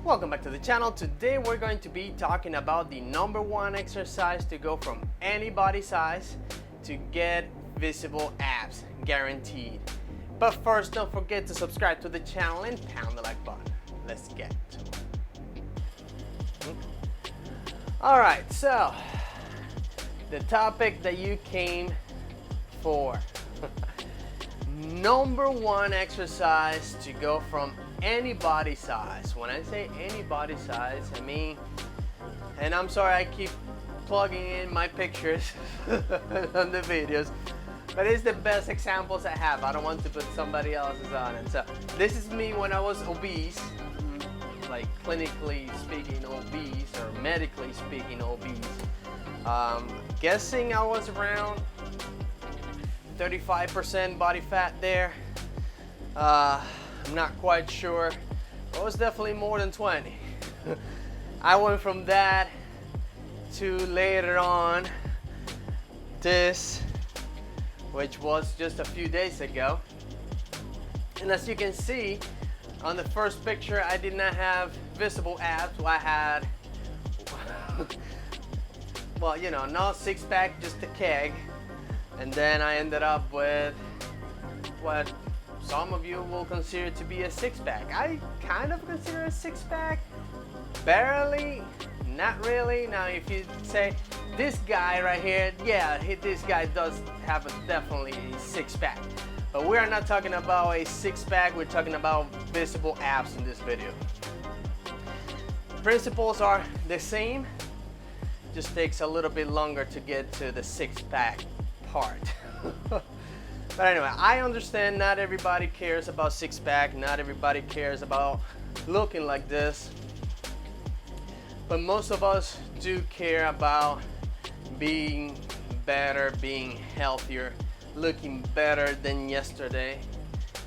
Welcome back to the channel. Today we're going to be talking about the number one exercise to go from any body size to get visible abs, guaranteed. But first, don't forget to subscribe to the channel and pound the like button. Let's get to it. Alright, so the topic that you came for. Number one exercise to go from any body size. When I say any body size, I mean, and I'm sorry I keep plugging in my pictures on the videos, but it's the best examples I have. I don't want to put somebody else's on it. So this is me when I was obese, like clinically speaking obese or medically speaking obese. Guessing I was around 35% body fat there. I'm not quite sure. It was definitely more than 20. I went from that to later on this, which was just a few days ago. And as you can see on the first picture, I did not have visible abs. I had, well, you know, no six pack, just a keg. And then I ended up with what some of you will consider to be a six-pack. I kind of consider a six-pack, barely, not really. Now if you say this guy right here, yeah, this guy does have definitely a six-pack. But we are not talking about a six-pack, we're talking about visible abs in this video. Principles are the same, just takes a little bit longer to get to the six-pack part. But anyway, I understand not everybody cares about six-pack, not everybody cares about looking like this, but most of us do care about being better, being healthier, looking better than yesterday,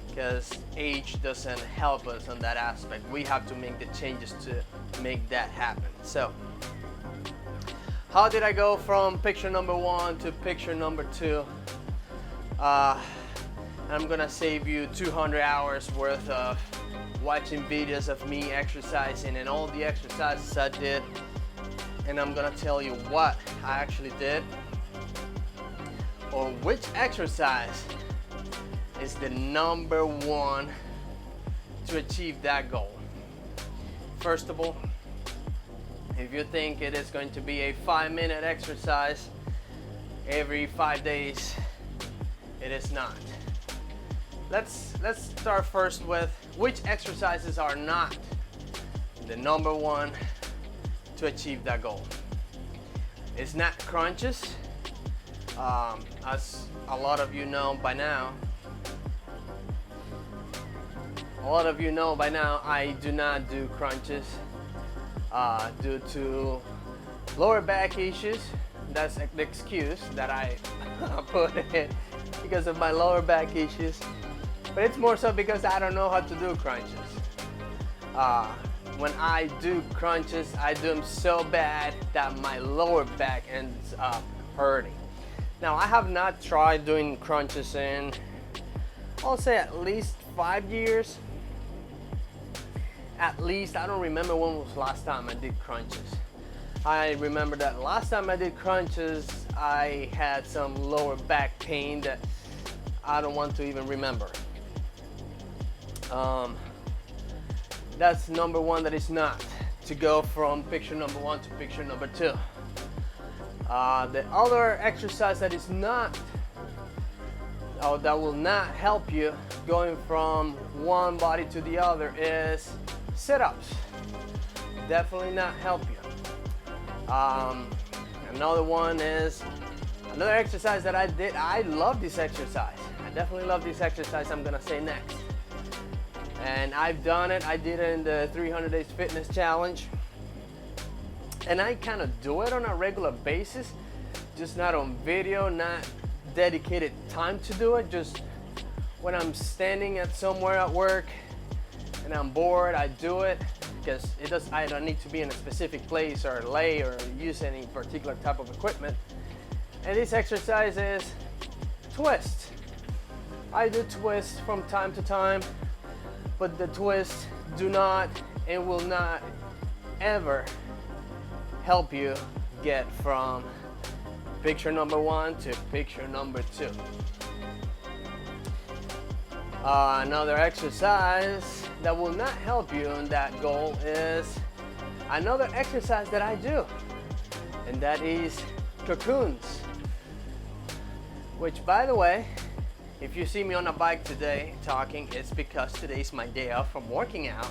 because age doesn't help us on that aspect. We have to make the changes to make that happen. So how did I go from picture number one to picture number two? I'm gonna save you 200 hours worth of watching videos of me exercising and all the exercises I did, and I'm gonna tell you what I actually did or which exercise is the number one to achieve that goal. First of all, if you think it is going to be a 5-minute exercise every 5 days, it is not. Let's start first with which exercises are not the number one to achieve that goal. It's not crunches. As a lot of you know by now, I do not do crunches due to lower back issues. That's the excuse that I put in, because of my lower back issues. But it's more so because I don't know how to do crunches. When I do crunches, I do them so bad that my lower back ends up hurting. Now, I have not tried doing crunches in, I'll say at least 5 years. At least, I don't remember when was the last time I did crunches. I remember that last time I did crunches, I had some lower back pain that I don't want to even remember. That's number one that is not to go from picture number one to picture number two. The other exercise that is not, or that will not help you going from one body to the other is sit-ups. Definitely not help you. Another one is another exercise that I did. I love this exercise. I definitely love this exercise. I'm gonna say next. And I've done it. I did it in the 300 Days Fitness Challenge. And I kind of do it on a regular basis, just not on video, not dedicated time to do it. Just when I'm standing at somewhere at work and I'm bored, I do it. Because I don't need to be in a specific place or lay or use any particular type of equipment. And this exercise is twist. I do twist from time to time, but the twist do not and will not ever help you get from picture number 1 to picture number 2. Another exercise that will not help you in that goal is another exercise that I do, and that is cocoons. Which, by the way, if you see me on a bike today talking, it's because today's my day off from working out.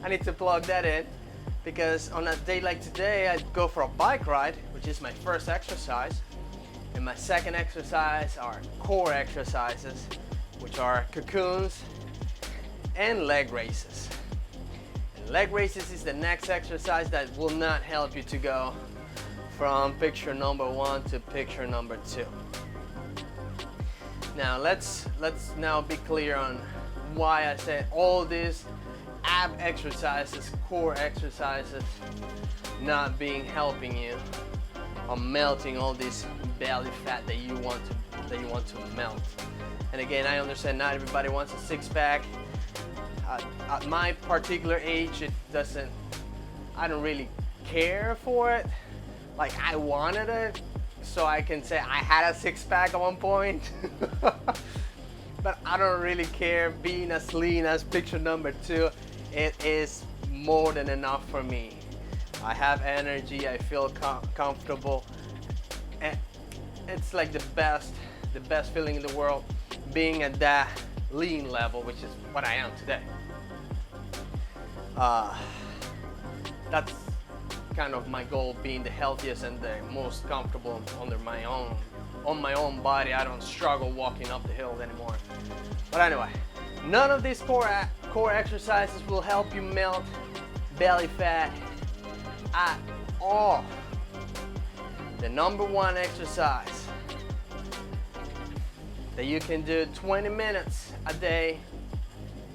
I need to plug that in, because on a day like today, I go for a bike ride, which is my first exercise, and my second exercise are core exercises, which are cocoons and leg raises. And leg raises is the next exercise that will not help you to go from picture number 1 to picture number 2. Now let's now be clear on why I said all these ab exercises, core exercises, not being helping you on melting all this belly fat that you want to melt. And again, I understand not everybody wants a six-pack. At my particular age, I don't really care for it. Like, I wanted it, so I can say I had a six-pack at one point. But I don't really care. Being as lean as picture number 2, it is more than enough for me. I have energy, I feel comfortable, and it's like the best feeling in the world, being at that lean level, which is what I am today. That's kind of my goal, being the healthiest and the most comfortable on my own body. I don't struggle walking up the hill anymore. But anyway, none of these core exercises will help you melt belly fat at all. The number 1 exercise that you can do 20 minutes a day,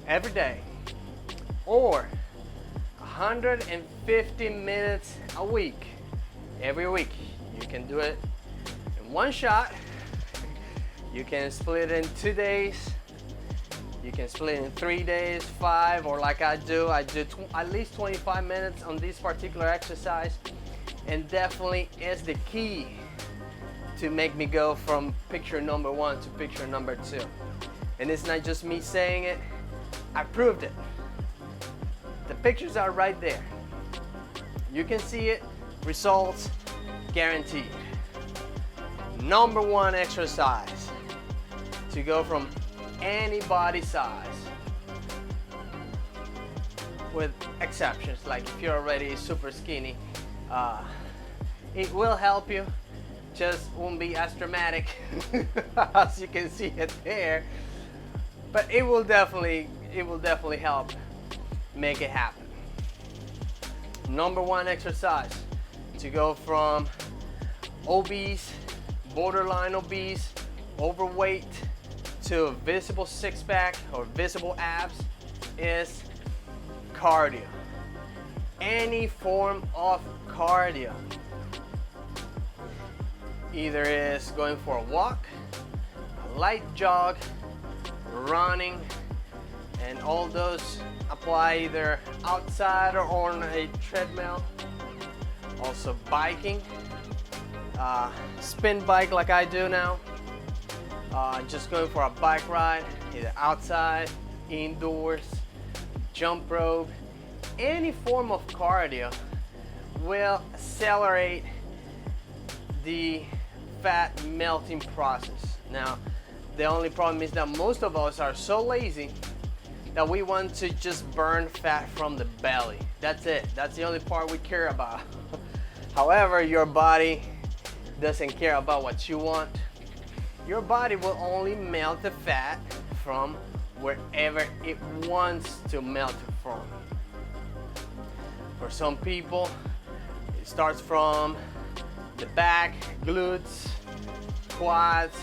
every day, or 150 minutes a week, every week. You can do it in one shot. You can split it in 2 days. You can split it in 3 days, 5, or like I do at least 25 minutes on this particular exercise, and definitely is the key to make me go from picture number 1 to picture number 2. And it's not just me saying it, I proved it. The pictures are right there. You can see it, results guaranteed. Number 1 exercise to go from any body size, with exceptions, like if you're already super skinny, it will help you, just won't be as dramatic as you can see it there, but it will definitely help make it happen. Number 1 exercise to go from obese, borderline obese, overweight to a visible six-pack or visible abs is cardio. Any form of cardio. Either is going for a walk, a light jog, running, and all those apply either outside or on a treadmill. Also biking, spin bike like I do now. Just going for a bike ride, either outside, indoors, jump rope. Any form of cardio will accelerate the fat melting process. Now, the only problem is that most of us are so lazy that we want to just burn fat from the belly. That's it. That's the only part we care about. However, your body doesn't care about what you want. Your body will only melt the fat from wherever it wants to melt it from. For some people, it starts from the back, glutes, quads,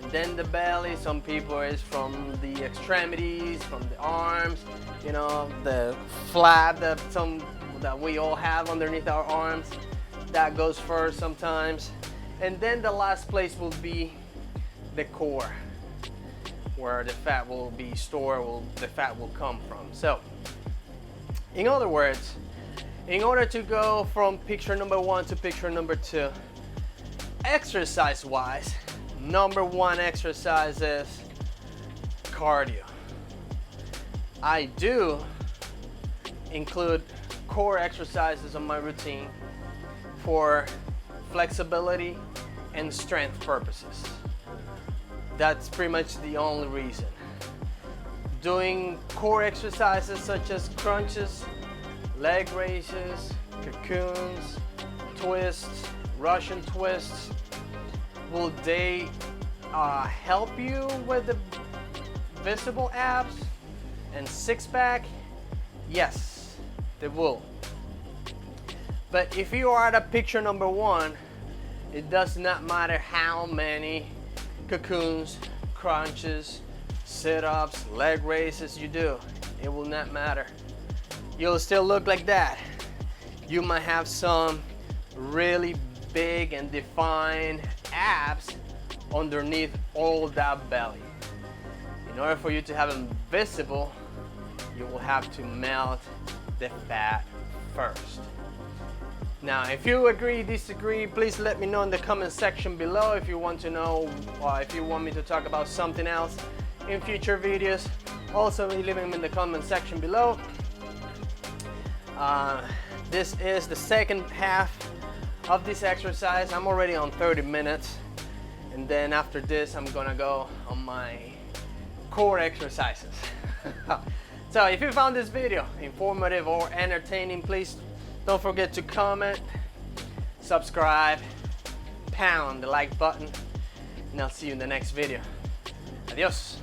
and then the belly. Some people it's from the extremities, from the arms, you know, the flap that we all have underneath our arms. That goes first sometimes. And then the last place will be the core, where the fat will be stored, the fat will come from. So In other words, in order to go from picture number 1 to picture number 2, exercise wise, number 1 exercise is cardio. I do include core exercises on my routine for flexibility and strength purposes. That's pretty much the only reason. Doing core exercises such as crunches, leg raises, cocoons, twists, Russian twists, will they help you with the visible abs and six-pack? Yes, they will. But if you are at picture number 1, it does not matter how many cocoons, crunches, sit-ups, leg raises you do. It will not matter. You'll still look like that. You might have some really big and defined abs underneath all that belly. In order for you to have them visible, you will have to melt the fat first. Now, if you agree, disagree, please let me know in the comment section below. If you want to know, if you want me to talk about something else in future videos, also leave them in the comment section below. This is the second half of this exercise. I'm already on 30 minutes, and then after this I'm gonna go on my core exercises. So if you found this video informative or entertaining, please don't forget to comment, subscribe, pound the like button, and I'll see you in the next video. Adios.